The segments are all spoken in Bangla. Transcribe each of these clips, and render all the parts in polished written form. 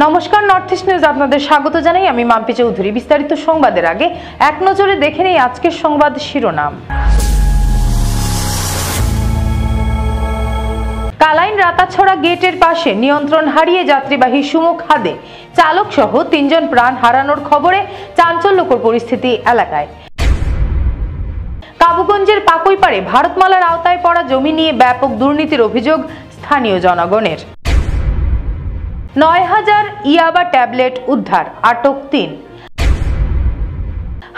নমস্কার, নর্থ ইস্ট নিউজ আপনাদের স্বাগত জানাই। আমি মাম্পি চৌধুরী। বিস্তারিত সংবাদের আগে এক নজরে দেখে নেই আজকের সংবাদ শিরোনাম। কালাইন রাতাছড়া গেটের পাশে নিয়ন্ত্রণ হারিয়ে যাত্রীবাহী সুমো খাদে চালক সহ ৩ জন প্রাণ হারানোর খবরে চাঞ্চল্যকর পরিস্থিতি এলাকায়। কাবুগঞ্জের পাকুইপাড়ে ভারতমালার আওতায় পড়া জমি নিয়ে ব্যাপক দুর্নীতির অভিযোগ স্থানীয় জনগণের। ৯,০০০ ইয়াবা ট্যাবলেট উদ্ধার, আটক ৩।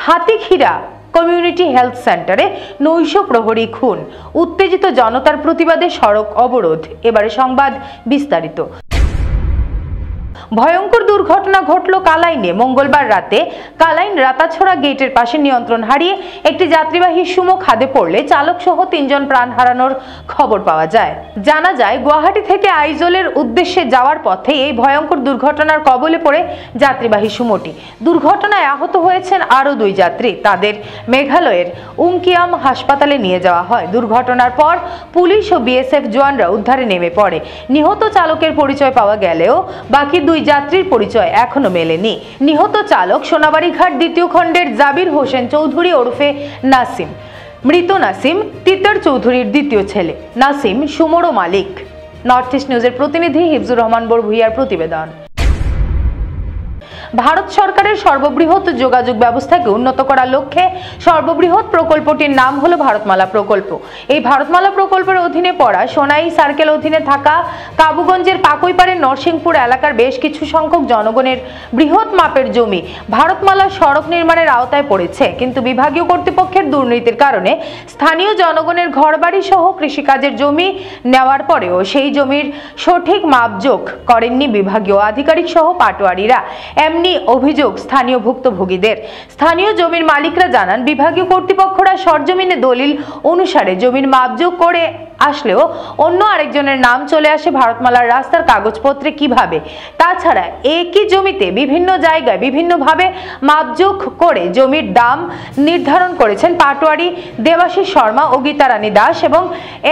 হাতিখিরা কমিউনিটি হেলথ সেন্টারে নৈশ প্রহরী খুন, উত্তেজিত জনতার প্রতিবাদে সড়ক অবরোধ। এবারে সংবাদ বিস্তারিত। ভয়ঙ্কর দুর্ঘটনা ঘটল কালাইনে মঙ্গলবার রাতে। কালাইন রাতাছড়া গেটের পাশে নিয়ন্ত্রণ হারিয়ে একটি যাত্রীবাহী সুমো খাদে পড়লে চালক সহ ৩ জন প্রাণ হারানোর খবর পাওয়া যায়। জানা যায়, গুয়াহাটি থেকে আইজলের উদ্দেশ্যে যাওয়ার পথে এই ভয়ঙ্কর দুর্ঘটনার কবলে পড়ে যাত্রীবাহী সুমোটি। দুর্ঘটনায় আহত হয়েছেন আরও ২ যাত্রী। তাদের মেঘালয়ের উমকিয়াম হাসপাতালে নিয়ে যাওয়া হয়। দুর্ঘটনার পর পুলিশ ও বিএসএফ জওয়ানরা উদ্ধারে নেমে পড়ে। নিহত চালকের পরিচয় পাওয়া গেলেও বাকি ২ যাত্রীর পরিচয় এখনো মেলেনি। নিহত চালক সোনাবাড়িঘাট ২য় খণ্ডের জাবির হোসেন চৌধুরী ওরফে নাসিম। মৃত নাসিম তিতার চৌধুরীর ২য় ছেলে। নাসিম সুমোরও মালিক। নর্থ ইস্ট নিউজের প্রতিনিধি হিফজুর রহমান বড়ভূইয়ার প্রতিবেদন। ভারত সরকারের সর্ববৃহৎ যোগাযোগ ব্যবস্থাকে উন্নত করার লক্ষ্যে সর্ববৃহৎ প্রকল্পটির নাম হলো ভারতমালা প্রকল্প। এই ভারতমালা প্রকল্পের অধীনে পড়া সোনাই সার্কেল অধীনে থাকা কাবুগঞ্জের পাকুইপাড়ের নরসিংপুর এলাকার বেশ কিছু সংখ্যক জনগণের বৃহৎ মাপের জমি ভারতমালা সড়ক নির্মাণের আওতায় পড়েছে। কিন্তু বিভাগীয় কর্তৃপক্ষের দুর্নীতির কারণে স্থানীয় জনগণের ঘরবাড়ি সহ কৃষিকাজের জমি নেওয়ার পরেও সেই জমির সঠিক মাপজোক করেননি বিভাগীয় আধিকারিক সহ পাটোয়ারিরা। এমনি অভিযোগ স্থানীয় ভুক্তভোগীদের। স্থানীয় জমির মালিকরা জানান, বিভাগীয় কর্তৃপক্ষরা সরজমিনে দলিল অনুসারে জমির মাপজোক করে আসলেও অন্য আরেকজনের নাম চলে আসে ভারতমালার রাস্তার কাগজপত্রে কিভাবে। তাছাড়া একই জমিতে বিভিন্ন জায়গায় বিভিন্নভাবে মাপজোক করে জমির দাম নির্ধারণ করেছেন পাটোয়ারি দেবাশিস শর্মা ও গীতারানী দাস এবং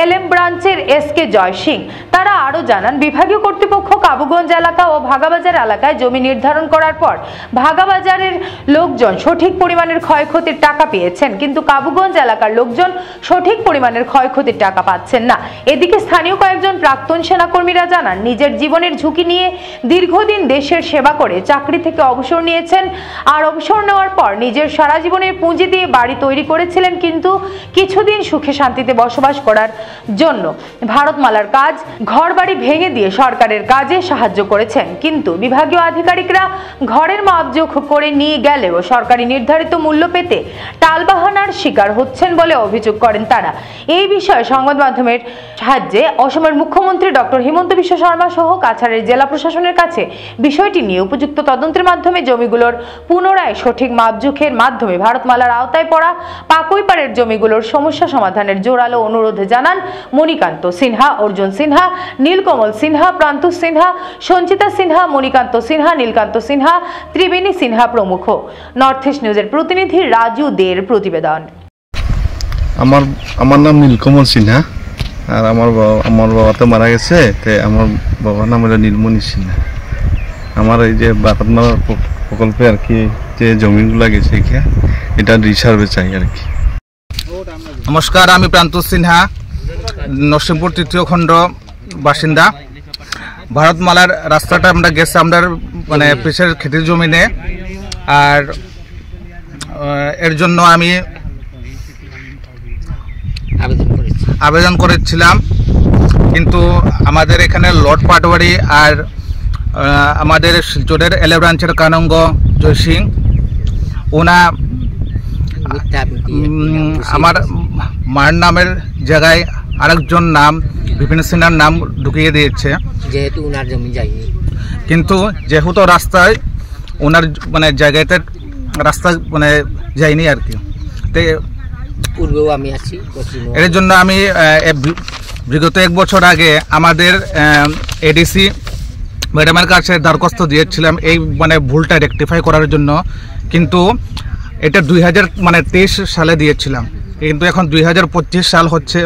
এলএম ব্রাঞ্চের এসকে জয় সিং। তারা আরও জানান, বিভাগীয় কর্তৃপক্ষ কাবুগঞ্জ এলাকা ও ভাগাবাজার এলাকায় জমি নির্ধারণ করার পর ভাগাবাজারের লোকজন সঠিক পরিমাণের ক্ষয়ক্ষতির টাকা পেয়েছেন, কিন্তু কাবুগঞ্জ এলাকার লোকজন সঠিক পরিমাণের ক্ষয়ক্ষতির টাকা পাচ্ছেন না। এদিকে স্থানীয় কয়েকজন প্রাক্তন সেনাকর্মীরা জানান, নিজের জীবনের ঝুঁকি নিয়ে দীর্ঘদিন দেশের সেবা করে চাকরি থেকে অবসর নিয়েছেন। আর অবসর নেওয়ার পর নিজের সারা জীবনের পুঁজি দিয়ে বাড়ি তৈরি করেছিলেন, কিন্তু কিছুদিন সুখে শান্তিতে বসবাস করার জন্য ভারতমালার কাজ ঘরবাড়ি ভেঙে দিয়ে সরকারের কাজে সাহায্য করেছেন। কিন্তু বিভাগীয় আধিকারিকরা ঘরের মাপজোক করে নিয়ে গেলেও সরকারি নির্ধারিত মূল্য পেতে টালবাহানার শিকার হচ্ছেন বলে অভিযোগ করেন তারা। এই বিষয়ে সংবাদ মাধ্যমের সাহায্যে অসমের মুখ্যমন্ত্রী ডক্টর হিমন্ত বিশ্ব শর্মা সহ কাছাড়ের জেলা প্রশাসনের কাছে বিষয়টি নিয়ে উপযুক্ত তদন্তের মাধ্যমে জমিগুলোর পুনরায় সঠিক মাপজোখের মাধ্যমে ভারতমালার আওতায় পড়া পাকুইপাড়ের জমিগুলোর সমস্যা সমাধানের জোরালো অনুরোধ জানান মণিকান্ত সিনহা, অর্জুন সিনহা, নীলকমল সিনহা, প্রান্তুষ সিনহা, সঞ্চিতা সিনহা, মণিকান্ত সিনহা, নীলকান্ত সিনহা, ত্রিবেণী সিনহা প্রমুখ। নর্থ ইস্ট নিউজের প্রতিনিধি রাজু দের প্রতিবেদন। আমার নাম নীলকমল সিনহা। আর আমার বাবা তো মারা গেছে, তাই আমার বাবার নাম হলো নীলমণি সিনহা। আমার এই যে ভারতমালা প্রকল্পে আর কি যে জমিগুলো গেছে এটা রিসার্ভে চাই আর কি। নমস্কার, আমি প্রান্তুষ সিনহা, নরসিংপুর ৩য় খণ্ড বাসিন্দা। ভারতমালার রাস্তাটা আমরা গেছে আমরা মানে পিসের খেতির জমিনে। আর এর জন্য আমি আবেদন করেছিলাম, কিন্তু আমাদের এখানে লর্ড পাটোয়ারি আর আমাদের শিলচরের এলএ ব্রাঞ্চের কানঙ্গ জয় সিং ওনা আমার মার নামের জায়গায় আরেকজন নাম বিপিন সিনহার নাম ঢুকিয়ে দিয়েছে, যেহেতু ওনার জমি যায়নি। কিন্তু যেহেতু রাস্তায় ওনার মানে জায়গাতে রাস্তা মানে যায়নি আর কি। পূর্বেও আমি আছি, এর জন্য আমি বিগত 1 বছর আগে আমাদের এডিসি ম্যাডামের কাছে দরখাস্ত দিয়েছিলাম এই মানে ভুলটা রেকটিফাই করার জন্য। কিন্তু এটা 2023 সালে দিয়েছিলাম, কিন্তু এখন 2025 সাল হচ্ছে,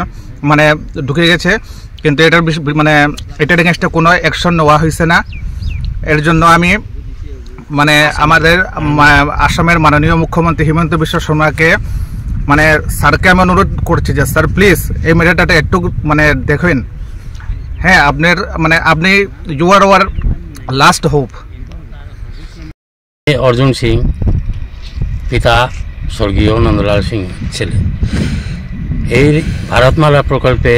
মানে ঢুকে গেছে। কিন্তু এটার মানে এটার এগেনস্টে কোনো অ্যাকশন নেওয়া হয়েছে না। এর জন্য আমি মানে আমাদের আসামের মাননীয় মুখ্যমন্ত্রী হিমন্ত বিশ্ব শর্মাকে মানে স্যারকে আমি অনুরোধ করছি যে স্যার প্লিজ এই ম্যাটারটা একটু মানে দেখেন। হ্যাঁ, আপনার মানে আপনি you are our last hope. Arjun Singh পিতা স্বর্গীয় নন্দলাল সিং ছেলে। এই ভারতমালা প্রকল্পে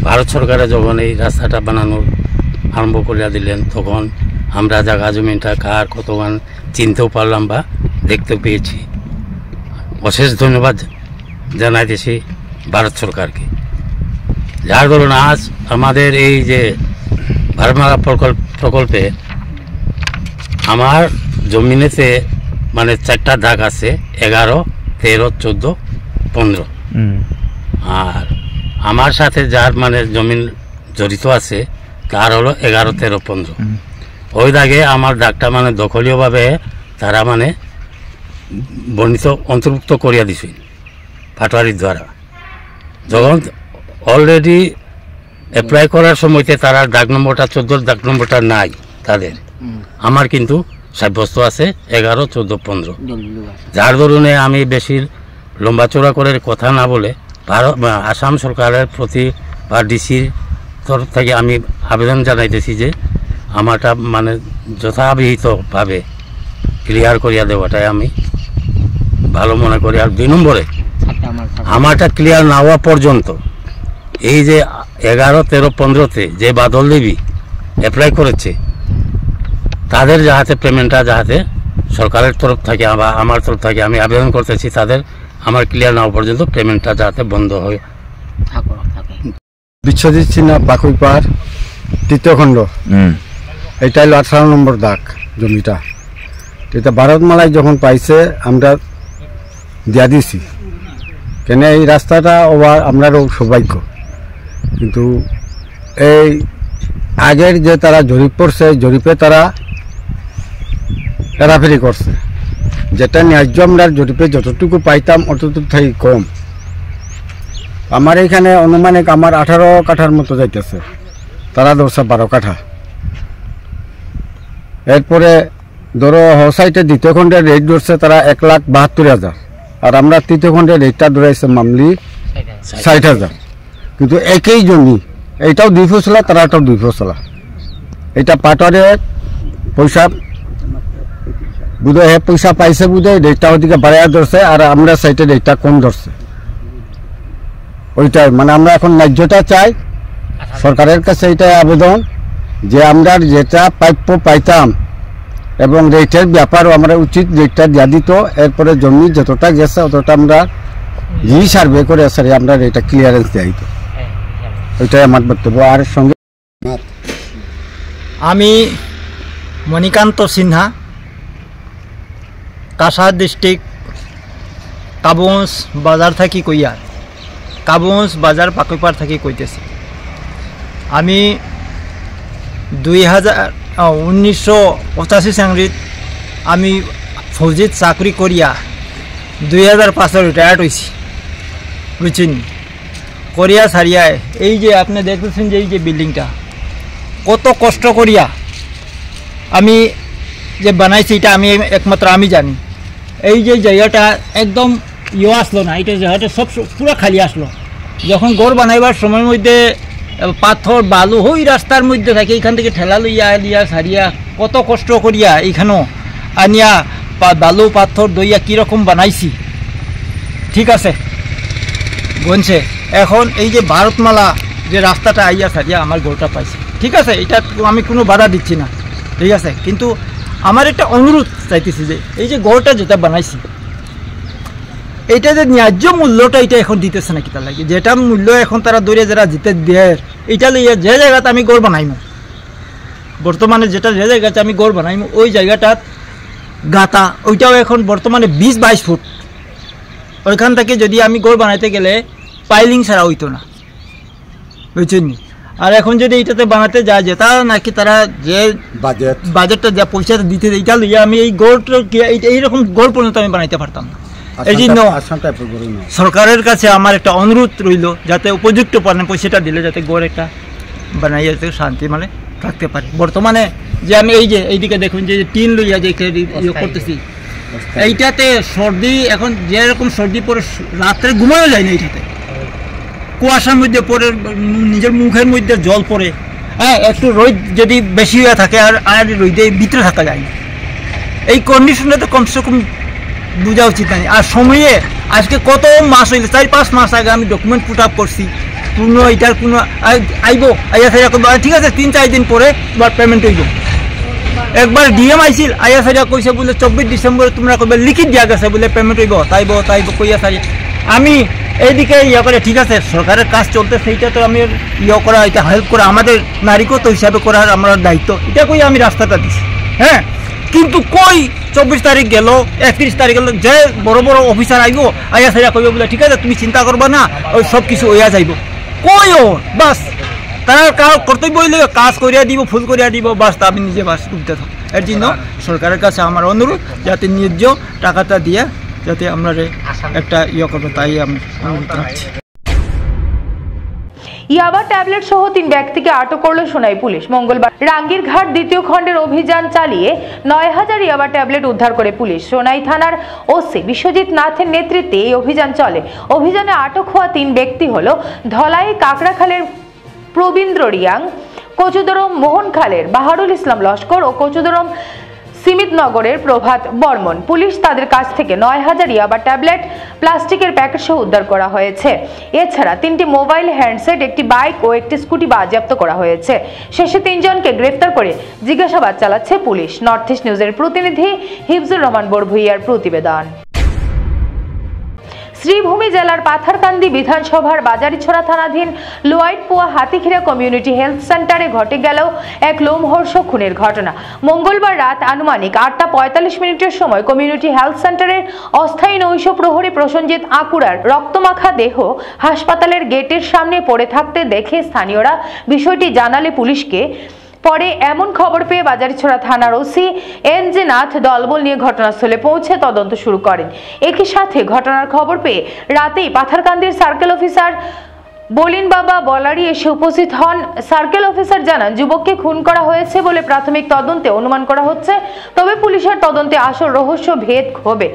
ভারত সরকারে যখন এই রাস্তাটা বানানোর আরম্ভ করিয়া দিলেন, তখন আমরা জায়গা জমিনটা কার কতক্ষণ চিনতেও পারলাম বা দেখতে পেয়েছি। অশেষ ধন্যবাদ জানাইতেছি ভারত সরকারকে, যার ধরুন আজ আমাদের এই যে ভারতমালা প্রকল্পে আমার জমিনেতে মানে 4টা দাগ আছে, 11, 13, 14, 15। আর আমার সাথে যার মানে জমিন জড়িত আছে তার হলো 11, 13, 15। ওই দাগে আমার দাগটা মানে দখলীয়ভাবে তারা মানে বর্ণিত অন্তর্ভুক্ত করিয়া দিছে পাটোয়ারির দ্বারা। যখন অলরেডি অ্যাপ্লাই করার সময়তে তারা দাগ নম্বরটা 14 দাগ নম্বরটা নাই তাদের, আমার কিন্তু সাব্যস্ত আছে 11, 14, 15। যার দরুনে আমি বেশি লম্বা চড়া করে কথা না বলে আসাম সরকারের প্রতি বা ডিসির তরফ থেকে আমি আবেদন জানাইতেছি যে আমারটা মানে যথাবিহিতভাবে ক্লিয়ার করিয়া দেওয়াটাই আমি ভালো মনে করি। আর 2 নম্বরে আমারটা ক্লিয়ার না হওয়া পর্যন্ত এই যে 11, 13, 15তে যে বাদল দেবী অ্যাপ্লাই করেছে তাদের যাহাতে পেমেন্টটা যাহাতে সরকারের তরফ থেকে বা আমার তরফ থেকে আমি আবেদন করতেছি তাদের আমার ক্লিয়ার না হওয়া পর্যন্ত পেমেন্টটা যাতে বন্ধ হয়। বিশ্বজিৎ সিনহা, বাকুইপাড়, 3য় খণ্ড। এটা হলো 18 নম্বর দাগ জমিটা। এটা ভারতমালায় যখন পাইছে আমরা দিয়া দিছি, কেন এই রাস্তাটা আমরারও সৌভাগ্য। কিন্তু এই আগের যে তারা জরিপ করছে, জরিপে তারা হেরাফেরি করছে, যেটা ন্যায্য আমরা জরিপে যতটুকু পাইতাম অতটুকু থেকে কম। আমার এইখানে অনুমানিক আমার 18 কাঠার মতো যাইতেছে, তারা ধরছে 12 কাঠা। এরপরে ধরো সাইটে 2য় খণ্ডের রেট ধরছে তারা 1,72,000, আর আমরা 3য় খণ্ডের রেটটা ধরাইছে মামলি 60,000। কিন্তু একই জমি, এইটাও 2 ফসলা, তারাটাও 2 ফসলা। এটা পাটরে পয়সা বুধহয় পয়সা পাইছে, বুধহয় রেটটা ওদিকে বাড়াইয়া ধরছে, আর আমরা সাইটে রেটটা কম ধরছে। ওইটাই মানে আমরা এখন ন্যায্যতা চাই সরকারের কাছে। এটাই আবেদন যে আমরা যেটা প্রাপ্য পাইতাম এবং রেটের ব্যাপারও আমরা উচিত রেটটা দিয়া দিত। এরপরে জমি যতটা গেছে অতটা আমরা সার্ভে করে সারি আমরা এটা ক্লিয়ারেন্স দেওয়া দিত। ওইটাই আমার বক্তব্য। আর সঙ্গে আমি মণিকান্ত সিনহা, কাছাড় ডিস্ট্রিক্ট, কাবুন্স বাজার থাকি কইয়া, কাবুন্স বাজার পাকুইপাড় থাকি কইতেছি। আমি 1985 সাংরিত আমি ফৌজিত চাকরি করিয়া 2005 রিটায়ার্ড হয়েছি, বুঝছেন। করিয়া সারিয়ায় এই যে আপনি দেখতেছেন যে এই যে বিল্ডিংটা কত কষ্ট করিয়া আমি যে বানাইছি, এটা আমি একমাত্র আমি জানি। এই যে জায়গাটা একদম আসলো না, এটা জায়গাটা সব পুরো খালি আসলো। যখন ঘর বানাইবার সময়ের মধ্যে পাথর বালু ওই রাস্তার মধ্যে থাকে, এইখান থেকে ঠেলা লইয়া দিয়া সারিয়া কত কষ্ট করিয়া এইখানেও আনিয়া বালু পাথর দইয়া কীরকম বানাইছি, ঠিক আছে বলছে। এখন এই যে ভারতমালা যে রাস্তাটা আইয়া সারিয়া আমার ঘরটা পাইছে, ঠিক আছে, এটা আমি কোনো বাধা দিচ্ছি না, ঠিক আছে। কিন্তু আমার একটা অনুরোধ চাইতেছি যে এই যে ঘরটা যেটা বানাইছি এইটা যে ন্যায্য মূল্যটা এটা এখন দিতেছে না, কিতা লাগে যেটা মূল্য এখন তারা দৌড়ে যারা জিতে দেয়, এটা লইয়া যে জায়গাতে আমি ঘর বানাইমো, বর্তমানে যেটা যে জায়গাতে আমি ঘর বানাইমো ওই জায়গাটা গাতা, ওইটাও এখন বর্তমানে 20-22 ফুট। ওইখান থেকে যদি আমি ঘর বানাইতে গেলে পাইলিং ছাড়া হইতো না, বুঝছেন। আর এখন যদি এইটাতে বানাতে যায় যেটা নাকি তারা যে বাজেটটা যা পয়সা দিতে, এইটা লইয়া আমি এই গড়টা এইরকম গড় পর্যন্ত আমি বানাইতে পারতাম না। এই জন্য সরকারের কাছে আমার একটা অনুরোধ রইল যাতে উপযুক্ত পয়সাটা দিলে যাতে গড় একটা বানাই যাতে শান্তি মানে থাকতে পারে। বর্তমানে যে আমি এই যে এইদিকে দেখুন যে টিন লইয়া যে ইয়ে করতেছি, এইটাতে সর্দি, এখন যেরকম সর্দি পরে রাত্রে ঘুমানো যায় না, এইটাতে কুয়াশার মধ্যে পরে নিজের মুখের মধ্যে জল পড়ে, হ্যাঁ একটু রোদ যদি বেশি হয়ে থাকে আর রোদে ভিতরে থাকা যায় না। এই কন্ডিশনে তো কমসে কম বোঝা উচিত নাই। আর সময়ে আজকে কত মাস হইলে 4-5 মাস আগে আমি ডকুমেন্ট পুট আপ করছি, কোনো এটার কোনো আইব আইয়া সাইয়া করবো, ঠিক আছে 3-4 দিন পরে তোমার পেমেন্ট হইব। একবার ডিএম আইছিল, আইয়া সাইয়া কইছে বলে 24 ডিসেম্বরে তোমরা করবে, লিখিত দিয়া গেছে বলে পেমেন্ট হইব, তাইব কইয়া সাইয়া আমি এইদিকে ইয়ে করে, ঠিক আছে সরকারের কাজ চলতে, সেইটা তো আমি ইয়ে করা, এটা হেল্প করা আমাদের নারীগত হিসাবে করার আমার দায়িত্ব, এটা কই আমি রাস্তাটা দিছি। হ্যাঁ, কিন্তু কই 24 তারিখ গেল, 31 তারিখ গেল, যে বড় বড় অফিসার আইব, আইয়া সাইয়া কইব বলে ঠিক আছে তুমি চিন্তা করবা না, ওই সব কিছু হইয়া যাইব। কই ও বাস তারা কর্তব্য হইলে কাজ করিয়া দিব, ফুল করিয়া দিব, বাস তা আমি নিজে বাস করতে থাক। এর জন্য সরকারের কাছে আমার অনুরোধ যাতে ন্যায্য টাকাটা দিয়ে যাতে আমরা একটা ইয়ে করবো, তাই আমি অনুরোধ রাখছি। ইয়াবা ট্যাবলেট সহ 3 ব্যক্তিকে আটক করল সোনাই পুলিশ। মঙ্গলবার রাঙ্গিরঘাট 2য় খণ্ডের অভিযান চালিয়ে 9000 ইয়াবা ট্যাবলেট উদ্ধার করে পুলিশ। সোনাই থানার ওসি বিশ্বজিৎ নাথের নেতৃত্বে এই অভিযান চলে। অভিযানে আটক হওয়া 3 ব্যক্তি হলো ধলাই কাকড়াখালের প্রবীন্দ্র রিয়াং, কচুদরম মোহনখালের বাহারুল ইসলাম লস্কর ও কচুদরম সিমিতনগরের প্রভাত বর্মন। পুলিশ তাদের কাছ থেকে 9000 ইয়াবা ট্যাবলেট, প্লাস্টিকের প্যাকেট সহ উদ্ধার করা হয়েছে। এছাড়া 3টি মোবাইল হ্যান্ডসেট, একটি বাইক ও একটি স্কুটি বাজেয়াপ্ত করা হয়েছে। শেষে 3 জনকে গ্রেফতার করে জিজ্ঞাসাবাদ চালাচ্ছে পুলিশ। নর্থ ইস্ট নিউজের প্রতিনিধি হিফজুর রহমান বড়ভুইয়ার প্রতিবেদন। শ্রীভূমি জেলার পাথারকান্দি বিধানসভার বাজারিছড়া থানাধীন লোয়াইটপোয়া হাতিখিরা কমিউনিটি হেলথ সেন্টারে ঘটে গেল এক লোমহর্ষক খুনের ঘটনা। মঙ্গলবার রাত আনুমানিক 8:45 সময় কমিউনিটি হেলথ সেন্টারের অস্থায়ী নৈশ প্রহরী প্রসঞ্জিৎ আকুড়ার রক্তমাখা দেহ হাসপাতালের গেটের সামনে পড়ে থাকতে দেখে স্থানীয়রা বিষয়টি জানালে পুলিশকে। পরে এমন খবর পেয়ে বাজারিছড়া থানার ওসি এন.জে. নাথ দলবল নিয়ে ঘটনাস্থলে পৌঁছে তদন্ত শুরু করেন। একই সাথে ঘটনার খবর পেয়ে রাতেই পাথারকান্দির সার্কেল অফিসার বলিন বাবা বলারি এসে উপস্থিত হন। সার্কেল অফিসার জানান, যুবককে খুন করা হয়েছে বলে প্রাথমিক তদন্তে অনুমান করা হচ্ছে, তবে পুলিশের তদন্তে আসল রহস্য ভেদ হবে।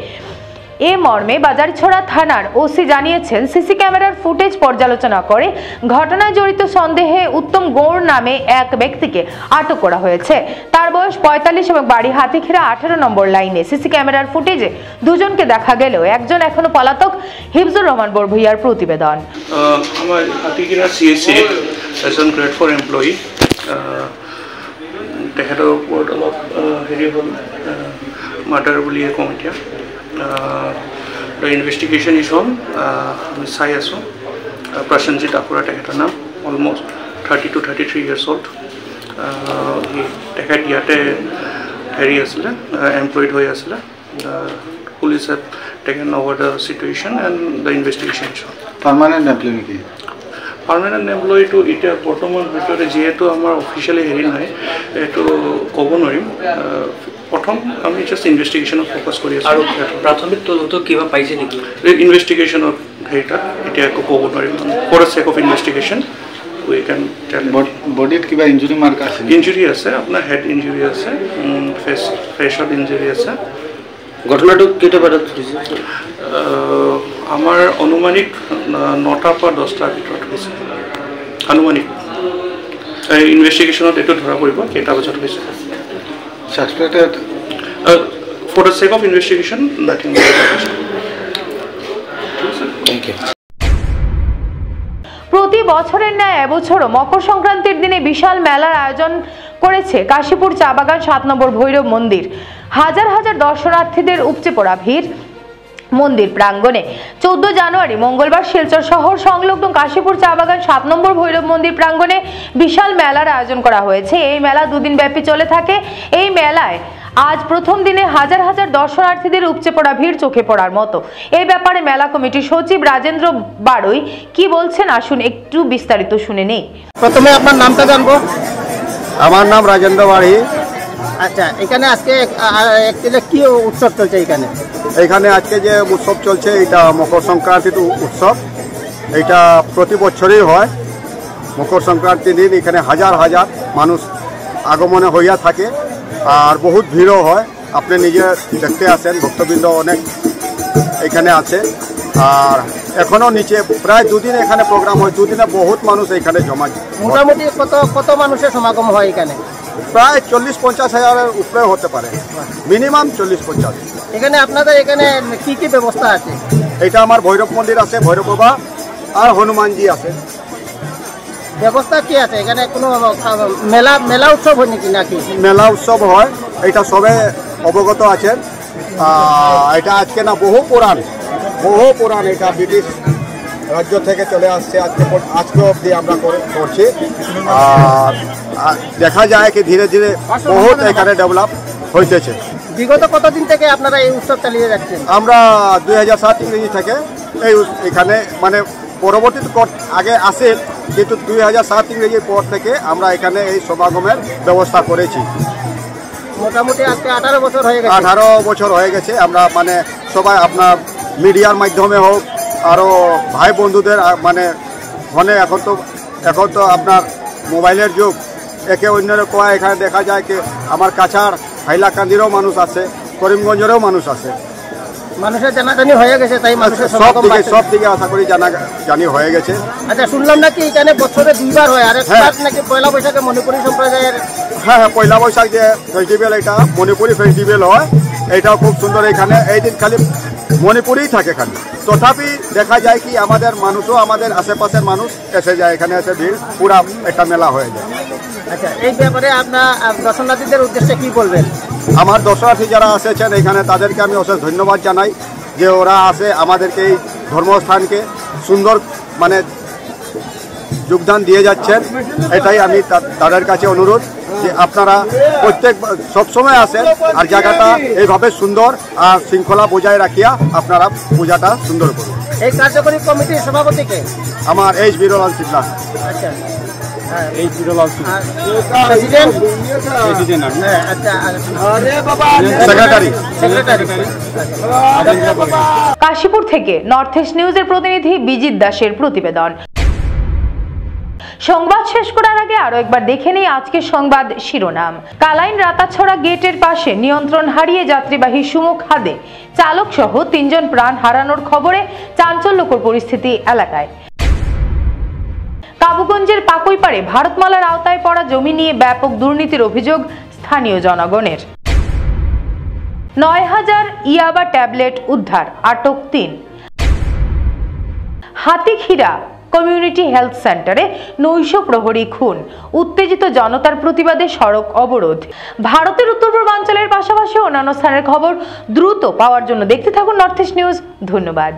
এ মর্মে বাজারছড়া থানার ওসি জানিয়েছেন, সিসি ক্যামেরার ফুটেজ পর্যালোচনা করে ঘটনায় জড়িত সন্দেহে উত্তম গৌড় নামে এক ব্যক্তিকে আটক করা হয়েছে। তার বয়স 45 এবং বাড়ি হাতিখিরা 18 নম্বর লাইনে। সিসি ক্যামেরার ফুটেজে 2 জনকে দেখা গেলেও একজন এখনো পলাতক। হিফজুর রহমান বড়ভুইয়ার প্রতিবেদন। আমার হাতিখিরা সিএসএ এজন গ্রেড 4 এমপ্লয়ি, তেখেতৰ ওপৰত অলপ হেৰি হ'ল মাৰ্ডাৰ বুলিয়ে কওঁ এতিয়া। The investigation is on. আমি চাই আছোঁ। প্ৰসেনজিৎ আকুৰা তেখেতৰ নাম, অলমষ্ট 30 to 33 years old। তেখেত ইয়াতে হেৰি আছিলে, এমপ্লয়েড হৈ আছিলে। Police have taken over the situation and the investigation is on. Permanent employee নেকি? পাৰ্মানেণ্ট এমপ্লয়িটো এতিয়া বৰ্তমান ভিতৰতে যিহেতু আমাৰ অফিচিয়েলি হেৰি নাই, এইটো ক'ব নোৱাৰিম। প্ৰথম আমি জাষ্ট ইনভেষ্টিগেশ্যনত ফ'কাছ কৰি আছোঁ। আৰু প্ৰাথমিক তদন্ত কিবা পাইছে নেকি? ইনভেষ্টিগেশ্যনত হেৰিটা এতিয়া একো ক'ব নোৱাৰিম। For the check of investigation we can tell. বডিত কিবা ইঞ্জুৰি মাৰ্ক আছে? ইঞ্জুৰি আছে, আপোনাৰ হেড ইঞ্জুৰি আছে, ফেচত ইঞ্জুৰি আছে। ঘটনাটো কেইটা বজাত হৈছে? আমাৰ অনুমানিক 9টাৰ পৰা 10টাৰ ভিতৰত হৈছে আনুমানিক। ইনভেষ্টিগেশ্যনত এইটো ধৰা পৰিব কেইটা বজাত হৈছে। Suspected for the check of investigation nothing. প্রতি বছরের ন্যায় এবছরও মকর সংক্রান্তির দিনে বিশাল মেলার আয়োজন করেছে কাশীপুর চা বাগান 7 নম্বর ভৈরব মন্দির। হাজার হাজার দর্শনার্থীদের উপচে পড়া ভিড় মন্দির প্রাঙ্গণে। 14 জানুয়ারি মঙ্গলবার শিলচর শহর সংলগ্ন কাশীপুর চা বাগান 7 নম্বর ভৈরব মন্দির প্রাঙ্গণে বিশাল মেলার আয়োজন করা হয়েছে। এই মেলা 2 দিন ব্যাপী চলে থাকে। এই মেলায় আজ প্রথম দিনে হাজার হাজার দর্শনার্থীদের উপচে পড়া ভিড় চোখে পড়ার মতো। এই ব্যাপারে মেলা কমিটির সচিব রাজেন্দ্র বাড়ই কি বলছেন আসুন একটু বিস্তারিত শুনে নেই। প্রথমে আপনার নামটা জানবো। আমার নাম রাজেন্দ্র বাড়ি। আচ্ছা, এখানে আজকে একচুয়ালি কি উৎসব চলছে এখানে? এখানে আজকে যে উৎসব চলছে এটা মকর সংক্রান্তির উৎসব। এটা প্রতি বছরই হয়। মকর সংক্রান্তির দিন এখানে হাজার হাজার মানুষ আগমনে হইয়া থাকে আর বহুত ভিড়ও হয়। আপনি নিজে দেখতে আসেন, ভক্তবৃন্দ অনেক এখানে আছে। আর এখনো নিচে প্রায় দুদিন এখানে প্রোগ্রাম হয়, দুদিনে বহুত মানুষ এখানে জমা। মোটামুটি কত মানুষের সমাগম হয় এখানে? প্রায় 40-50 হাজারের উপরে হতে পারে, মিনিমাম 40-50। এখানে আপনাদের এখানে কি কি ব্যবস্থা আছে? এটা আমার ভৈরব মন্দির আছে, ভৈরব বাবা আর হনুমানজি আছে। ব্যবস্থা কি আছে এখানে? কোনো মেলা উৎসব হয় নাকি? মেলা উৎসব হয়, এটা সবে অবগত আছেন। এটা আজকে না, বহু পুরাণ এটা ব্রিটিশ রাজ্য থেকে চলে আসছে, আজকে অবধি আমরা করছি। আর দেখা যায় কি ধীরে ধীরে বহুত এখানে ডেভেলপ হইতেছে। বিগত কতদিন থেকে আপনারা এই উৎসব চালিয়ে যাচ্ছেন? আমরা 2007 ইংরেজি থেকে এখানে মানে পরবর্তী আগে আসে, কিন্তু 2007 ইংরেজির পর থেকে আমরা এখানে এই সমাগমের ব্যবস্থা করেছি। মোটামুটি আজকে 18 বছর হয়ে গেছে। 18 বছর হয়ে গেছে। আমরা মানে সবাই আপনার মিডিয়ার মাধ্যমে হোক, আরও ভাই বন্ধুদের মানে ফোনে, এখন তো আপনার মোবাইলের যুগ, একে অন্যের কোয়া এখানে দেখা যায় কি আমার কাছার হাইলাকান্দিরও মানুষ আছে, করিমগঞ্জেরও মানুষ আছে। মানুষের জানাজানি হয়ে গেছে, তাই মানুষের সব দিকে আশা করি জানি হয়ে গেছে। আচ্ছা, শুনলাম নাকি এখানে বছরে 2বার হয়, আর নাকি পয়লা বৈশাখে মণিপুরি সম্প্রদায়ের। হ্যাঁ, পয়লা বৈশাখ যে ফেস্টিভ্যাল, এটা মণিপুরি ফেস্টিভ্যাল হয়, এটাও খুব সুন্দর। এখানে এই দিন খালি মণিপুরেই থাকে খালি, তথাপি দেখা যায় কি আমাদের মানুষও, আমাদের আশেপাশের মানুষ এসে যায়, এখানে এসে ভিড় পুরা একটা মেলা হয়ে যায়। আচ্ছা, এই ব্যাপারে আপনার দর্শনার্থীদের উদ্দেশ্যে কি বলবেন? আমার দর্শনার্থী যারা এসেছেন এখানে, তাদেরকে আমি অশেষ ধন্যবাদ জানাই যে ওরা আসে আমাদেরকে এই ধর্মস্থানকে সুন্দর মানে যোগদান দিয়ে যাচ্ছেন। এটাই আমি তাদের কাছে অনুরোধ যে আপনারা প্রত্যেক সবসময় আসেন আর জায়গাটা এইভাবে সুন্দর আর শৃঙ্খলা বজায় রাখিয়া আপনারা পূজাটা সুন্দর করুন। এই কার্যকরী কমিটির সভাপতিকে আমার এইচ বিরলাল সিবলা। আচ্ছা, কাশীপুর থেকে নর্থ ইস্ট নিউজের প্রতিনিধি বিজিত দাসের প্রতিবেদন। সংবাদ শেষ করার আগে আরো একবার দেখে নেই আজকের সংবাদ শিরোনাম। কালাইন রাতাছড়া গেটের পাশে নিয়ন্ত্রণ হারিয়ে যাত্রীবাহী সুমো খাদে চালক সহ 3 জন প্রাণ হারানোর খবরে চাঞ্চল্যকর পরিস্থিতি এলাকায়। কাবুগঞ্জের পাকুইপাড়ে ভারতমালার আওতায় পড়া জমি নিয়ে ব্যাপক দুর্নীতির অভিযোগ স্থানীয় জনগণের। 9000 ইয়াবা ট্যাবলেট উদ্ধার, আটক 3। হাতিখিরা কমিউনিটি হেলথ সেন্টারে নৈশ প্রহরী খুন, উত্তেজিত জনতার প্রতিবাদে সড়ক অবরোধ। ভারতের উত্তর পূর্বাঞ্চলের পাশাপাশি অন্যান্য স্থানের খবর দ্রুত পাওয়ার জন্য দেখতে থাকুন নর্থ ইস্ট নিউজ। ধন্যবাদ।